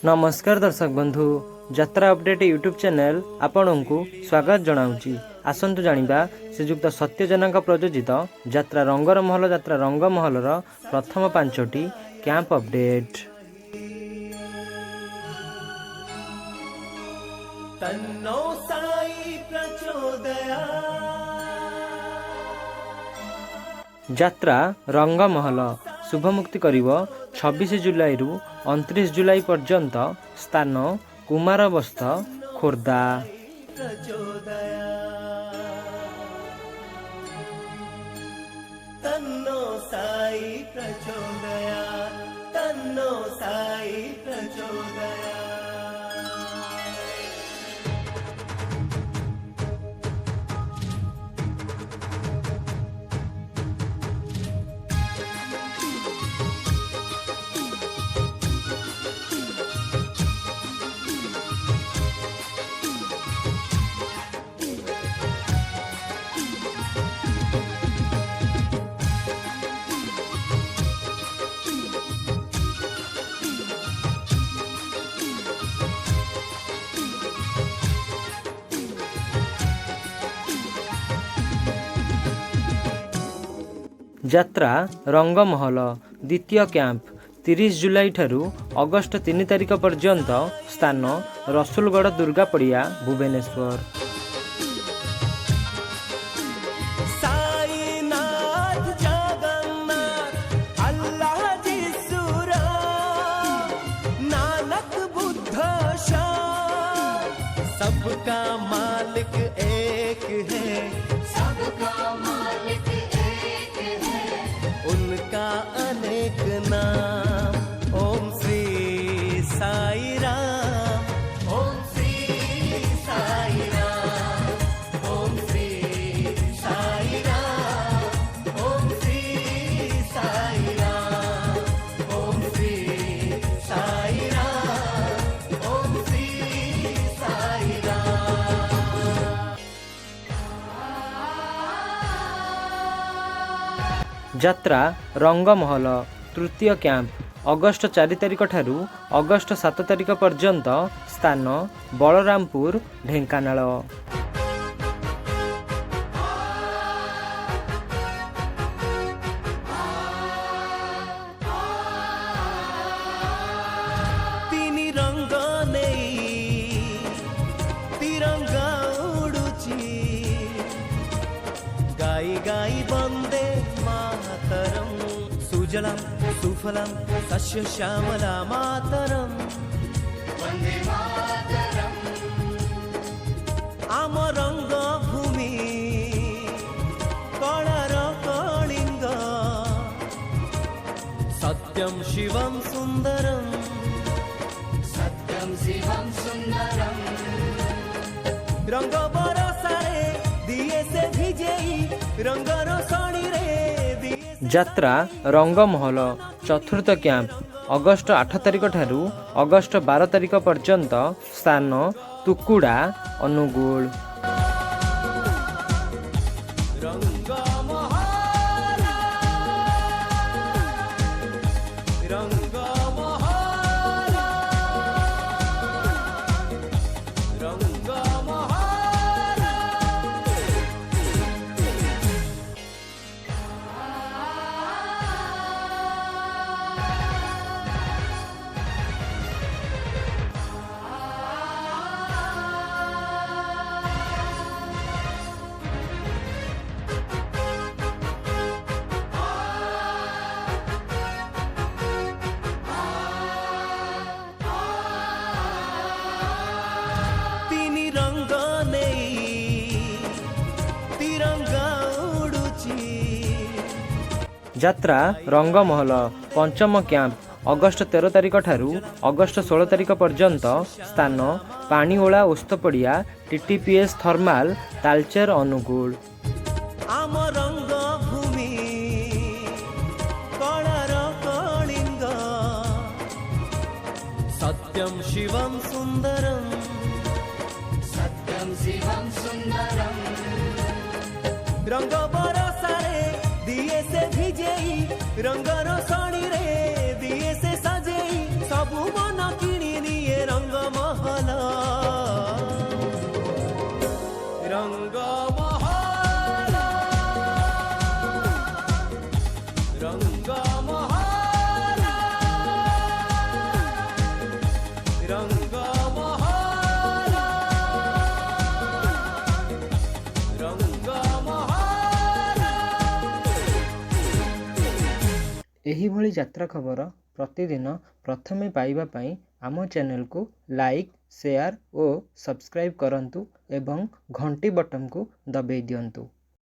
नमस्कार दर्शक बंधु यात्रा अपडेट यूट्यूब चैनल आपण को स्वागत जनाऊँगी। आसतु जानिबा श्रीजुक्त सत्यजनक प्रयोजित यात्रा रंगर महल यात्रा रंग महलर प्रथम 5टी कैंप अपडेट। तन्नो साई प्रचोदया। यात्रा रंग महल शुभमुक्ति करिब 26 जुलाई रु 29 जुलाई पर्यंत। स्थान कुमार बस्थ खोर्धा। तन्नो साई प्रचोदया, तन्नो साई प्रचोदया। यात्रा रंग महल द्वितीय कैंप 30 जुलाई ठारू अगस्त 3 तारिख पर्यंत। स्थान रसुलगढ़ दुर्गा पड़िया भुवनेश्वर। सबका मालिक एक है, सबका मालिक एक है, उनका अनेक नाम। ओम श्री साई राम, ओम श्री साई राम, ओम श्री साई राम, ओम श्री साई राम, ओम श्री साई राम, ओम श्री साई यात्रा रंग महल तृतीय कैंप अगस्त 4 तारिख ठारू अगस्त 7 तारिख पर्यंत। स्थान बलरामपुर ढेंकानाल। तीनी रंग नहीं तिरंगा उड़ुची, गाई गाई बंदे मातरम। सुजलाम सुफलाम सस्य श्यामला मातरम, वंदे मातरम। आम रंग भूमि कलार कलिंग, सत्यम शिवम सुंदरम, सत्यम शिवम सुंदरम। रंग बरसारे दिए से भिजेई, रंगर सणी रे दिए। यात्रा रंग महल चतुर्थ कैंप अगस्त 8 तारिख ठारू अगस्त 12 तारिख पर्यंत। स्थान तुकुड़ा अनुगुल। रंग महल, रंग महल, रंग महल। तीनी रंग नहीं तिरंगा उड़ुची। यात्रा रंग महल पंचम कैंप अगस्त 13 तारिख ठारू अगस्त 16 तारिख पर्यंत। स्थान पानीओला ओस्तपड़िया टीटीपीएस थर्माल तालचेर अनुगुल। आम रंग भूमि कलार कलिंग, सत्यम शिवम सुंदरम, सत्यम शिवम सुंदरम। रंग बरसारे दिए से भिजेई, रंगर सणी रे दिए से सजेई। सबु मन किणी ଏହିଭଳି ଯାତ୍ରା ଖବର ପ୍ରତିଦିନ ପ୍ରଥମେ ପାଇବା ପାଇଁ ଆମ ଚ୍ୟାନେଲକୁ ଲାଇକ୍, ସେୟାର ଓ ସବସ୍କ୍ରାଇବ୍ କରନ୍ତୁ ଏବଂ ଘଣ୍ଟି ବଟନକୁ ଦବାଇ ଦିଅନ୍ତୁ।